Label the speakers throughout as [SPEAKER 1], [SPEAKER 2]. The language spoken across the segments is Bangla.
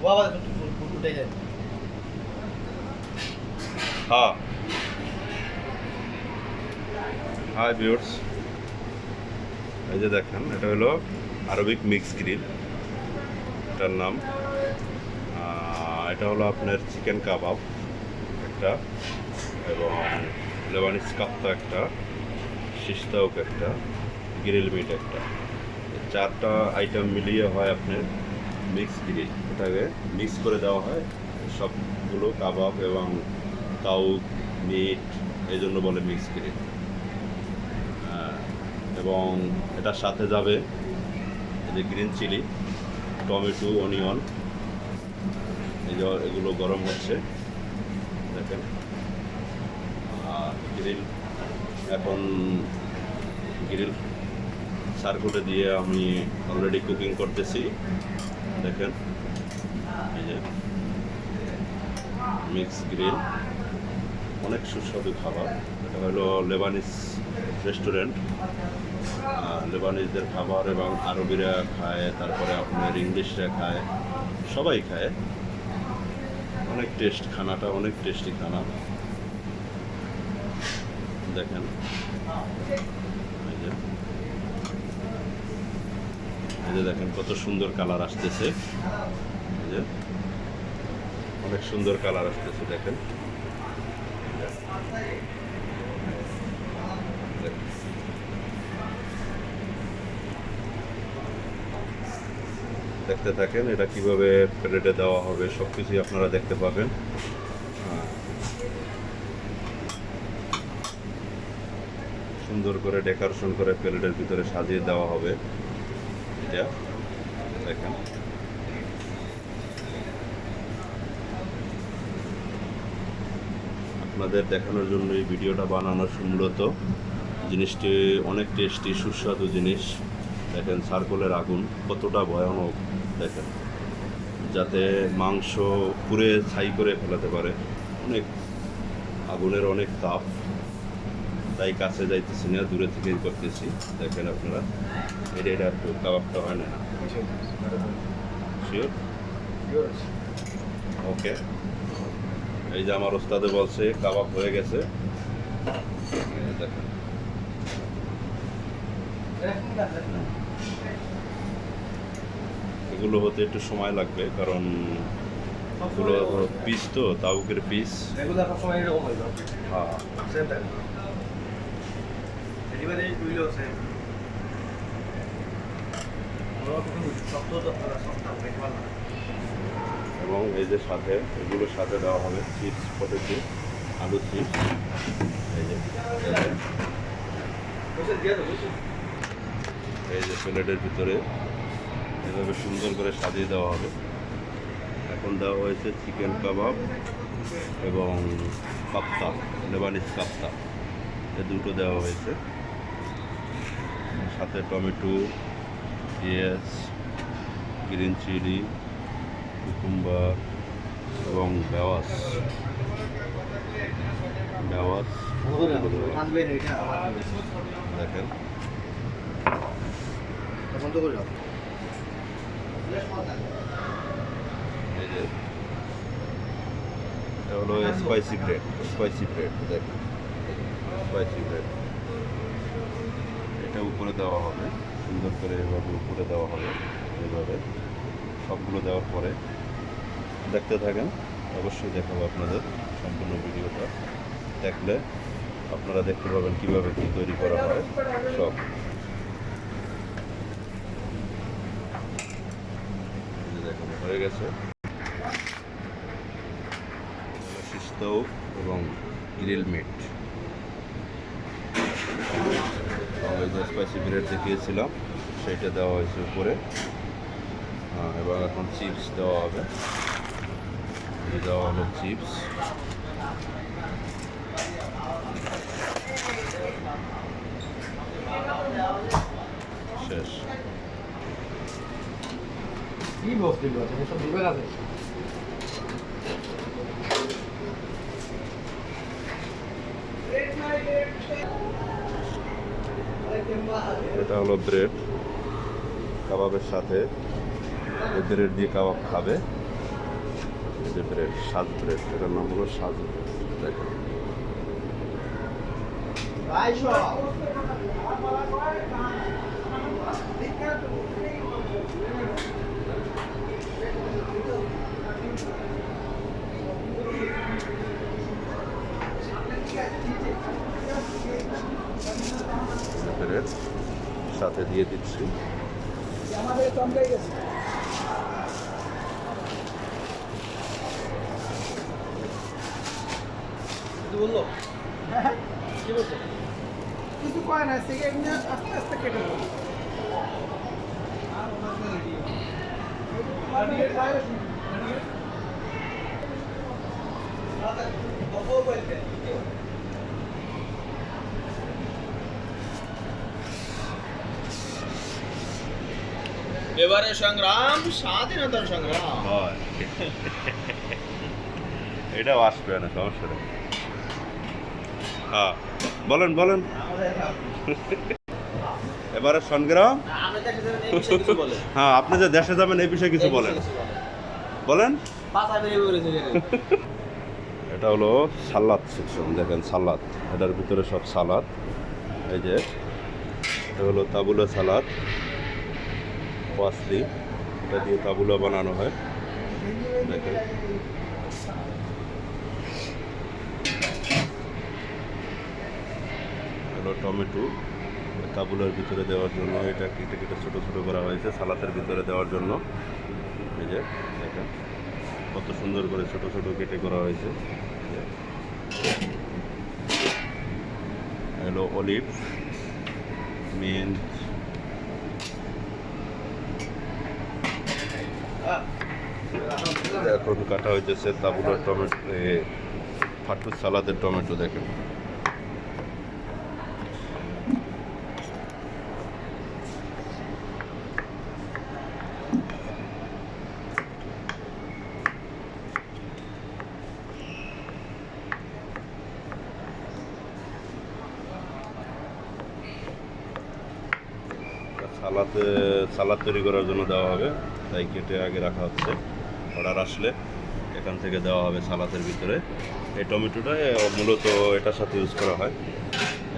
[SPEAKER 1] হ্যাঁ, হাই ভিউয়ার্স, এই যে দেখেন এটা হলো আরবিক মিক্স গ্রিল, এটার নাম। এটা হলো আপনার চিকেন কাবাব একটা, এবং লেবানিজ কাপ্তা একটা, শিশ তাওক একটা, গ্রিল মিট একটা, চারটা আইটেম মিলিয়ে হয় আপনার মিক্স গ্রিল। এটাকে মিক্স করে দেওয়া হয় সবগুলো কাবাব এবং তাওক মিট, এই জন্য বলে মিক্স গ্রিল। এবং এটার সাথে যাবে এই যে গ্রিন চিলি, টমেটো, অনিয়ন, এই যে এগুলো গরম হচ্ছে দেখেন। আর গ্রিল এখন গ্রিল সার্কুলে দিয়ে আমি অলরেডি কুকিং করতেছি দেখেন। এই যে মিক্স গ্রিল, অনেক সুস্বাদু খাবার। এটা হলো লেবানিজ রেস্টুরেন্ট, লেবানিজদের খাবার, এবং আরবিরা খায়, তারপরে আপনার ইংলিশরা খায়, সবাই খায়। অনেক টেস্ট, খানাটা অনেক টেস্টি খানা দেখেন। এই যে দেখেন কত সুন্দর কালার আসতেছে, এই যে অনেক সুন্দর কালার আসতেছে দেখেন। দেখতে থাকেন এটা কিভাবে প্লেটে দেওয়া হবে, সব কিছুই আপনারা দেখতে পাবেন। সুন্দর করে ডেকোরেশন করে প্লেটের ভিতরে সাজিয়ে দেওয়া হবে, এটা দেখেন। আপনাদের দেখানোর জন্য এই ভিডিওটা বানানোর মূলত। জিনিসটি অনেক টেস্টি, সুস্বাদু জিনিস দেখেন। সার্কলের আগুন কতটা ভয়ানক দেখেন, যাতে মাংস পুড়ে ছাই করে ফেলাতে পারে। অনেক আগুনের অনেক তাপ, তাই কাছে যাইতেছি না, দূরে থেকেই করতেছি দেখেন আপনারা। এটা একটু কাবাবটা হয় না, শিওর? ওকে, এই যে আমার ওস্তাদে বলছে কাবাব হয়ে গেছে দেখেন। এগুলো হতে একটু সময় লাগবে, কারণ এগুলো পিস তো তাবুকের পিস। হ্যাঁ, এবং এই যে সাথে এগুলোর সাথে দেওয়া হবে চিপস, পটেটো, আলু চিপস। এই যে প্লেটের ভিতরে এভাবে সুন্দর করে সাজিয়ে দেওয়া হবে। এখন দেওয়া হয়েছে চিকেন কাবাব এবং কাপ্তা, লেবানিজ কাপ্তা, এ দুটো দেওয়া হয়েছে। সাথে টমেটো, পেঁয়াজ, গ্রিন চিলি, কুকুম্বার এবং বেওয়াস দেখেন। এই যে এটা হলো স্পাইসি ব্রেড দেখেন, স্পাইসি ব্রেড। এটা উপরে দেওয়া হবে সুন্দর করে, এভাবে উপরে দেওয়া হবে। এভাবে সবগুলো দেওয়ার পরে দেখতে থাকেন, অবশ্যই দেখাবো আপনাদের। সম্পূর্ণ ভিডিওটা দেখলে আপনারা দেখতে পাবেন কীভাবে কী তৈরি করা হয় সব। দেখুন হয়ে গেছে শিশ তাওক এবং গ্রিল মিট। ওই যে স্পাইসি ব্রেড দেখিয়েছিলাম সেইটা দেওয়া হয়েছে উপরে। এবং এখন চিপস দেওয়া হবে, দেওয়া হলো চিপস। শেষ। কি বলতে বলছেন এসব দিবে কাছে? এটা হলো ব্রেড, কাবাবের সাথে ব্রেড দিয়ে কাবাব খাবে। এই যে ব্রেড, সাজ ব্রেড, এটার নাম হলো সাজ ব্রেড। দেখেন ব্রেড সাথে দিয়ে দিচ্ছি।
[SPEAKER 2] বললো কি বলছো? কিছু কয় না, সে এমনি আস্তে আস্তে কেটে দেবো। এবারে সংগ্রাম, স্বাধীনতার সংগ্রাম।
[SPEAKER 1] এটাও আসবে না, সমস্যা নেই। হ্যাঁ বলেন বলেন। এবারে সংগ্রাম। হ্যাঁ, আপনি যে দেশে যাবেন এই বিষয়ে কিছু বলেন বলেন। এটা হলো সালাদ সেকশন। দেখেন সালাদ, এটার ভিতরে সব সালাদ। এই যে এটা হলো তাবুলে সালাদ, ওয়াসলি, এটা দিয়ে তাবুলা বানানো হয়। দেখেন হলো টমেটো তাবুলার ভিতরে দেওয়ার জন্য, এটা কেটে কেটে ছোটো ছোটো করা হয়েছে সালাদের ভিতরে দেওয়ার জন্য। এই যে দেখেন কত সুন্দর করে ছোটো ছোটো কেটে করা হয়েছে। হলো অলিভ, মিন্ট, এখন কাটা হইতেছে তাবুলার টমেটো, ফাটুস সালাদের টমেটো। দেখেন সালাদ তৈরি করার জন্য দেওয়া হবে, তাই কেটে আগে রাখা হচ্ছে। অর্ডার আসলে এখান থেকে দেওয়া হবে সালাদের ভিতরে। এই টমেটোটা মূলত এটার সাথে ইউজ করা হয়।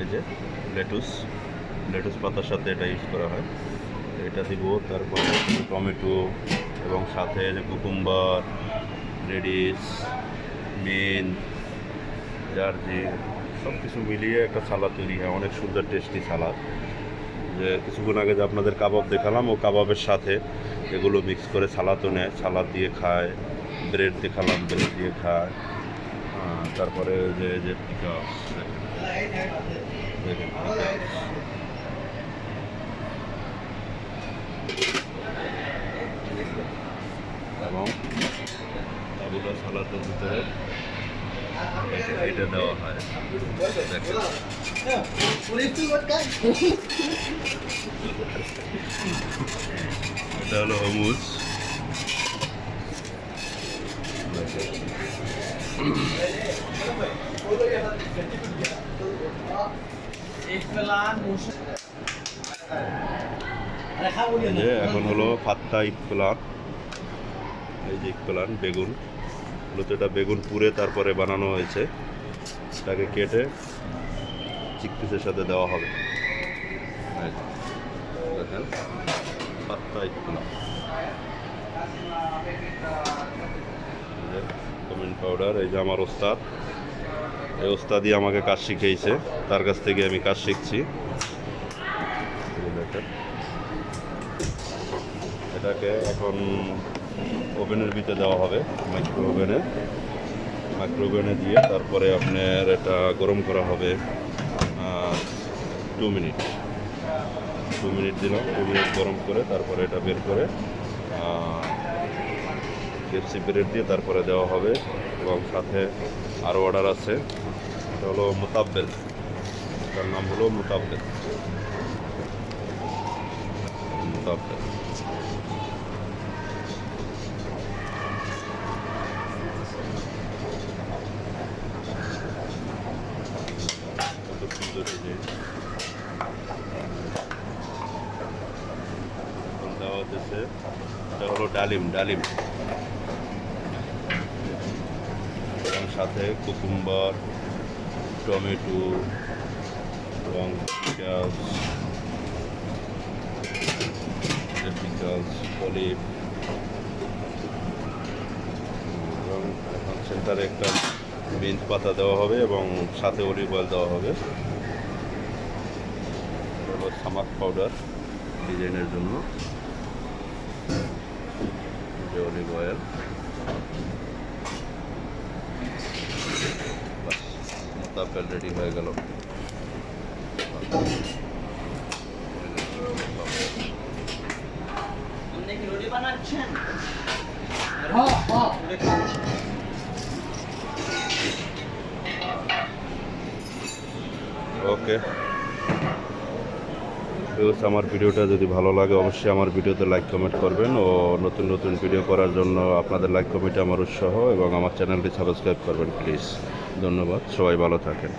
[SPEAKER 1] এই যে লেটুস পাতার সাথে এটা ইউজ করা হয়। এটা দিব, তারপরে টমেটো এবং সাথে যে কুকুম্বার, রেডিশ, মিন, জার্জি সব কিছু মিলিয়ে একটা সালাদ তৈরি হয়। অনেক সুন্দর টেস্টি সালাদ। যে কিছুক্ষণ আগে যে আপনাদের কাবাব দেখালাম, ও কাবাবের সাথে এগুলো মিক্স করে সালাদও নেয়, সালাদ দিয়ে খায়। ব্রেড দেখালাম, ব্রেড দিয়ে খায়। তারপরে যে যে টিকা দেখেন এবং তাবুলা সালাদের ভিতরে এটা দেওয়া হয়। দেখেন এটা হলো হোমস। এখন হলো ফাত্তা ইগপ্লান্ট। এই যে ইগপ্লান্ট বেগুন, মূলত এটা বেগুন পুড়ে তারপরে বানানো হয়েছে। এটাকে কেটে চিকপিসের সাথে দেওয়া হবে। দেখেন ফাত্তা ইগপ্লান্ট, কমিন পাউডার। এই যে আমার ওস্তাদ, এই ওস্তাদই আমাকে কাজ শিখিয়েছে, তার কাছ থেকে আমি কাজ শিখছি। দেখেন এটাকে এখন ওভেনের ভিতরে দেওয়া হবে, মাইক্রো ওভেনে দিয়ে তারপরে আপনার এটা গরম করা হবে 2 মিনিট দিলাম। 2 মিনিট গরম করে তারপরে এটা বের করে কেপসি ব্রেড দিয়ে তারপরে দেওয়া হবে। এবং সাথে আরও অর্ডার আছে, এটা হলো মোতাব্বেল, এটার নাম হলো মোতাব্বেল। দেওয়া হচ্ছে, এটা হলো ডালিম। সাথে কুকুম্বার, টমেটো এবং পেঁয়াজ, অলিভ এবং এখন সেন্টারে একটা মিন্ট পাতা দেওয়া হবে এবং সাথে অলিভ অয়েল দেওয়া হবে। সামাক পাউডার ডিজাইনের জন্য, যে অলিভ অয়েল। মোতাবেল রেডি হয়ে গেল। ওকে, আমার ভিডিওটা যদি ভালো লাগে অবশ্যই আমার ভিডিওতে লাইক কমেন্ট করবেন ও নতুন নতুন ভিডিও করার জন্য আপনাদের লাইক কমেন্ট আমার উৎসাহ, এবং আমার চ্যানেলটি সাবস্ক্রাইব করবেন প্লিজ। ধন্যবাদ, সবাই ভালো থাকেন।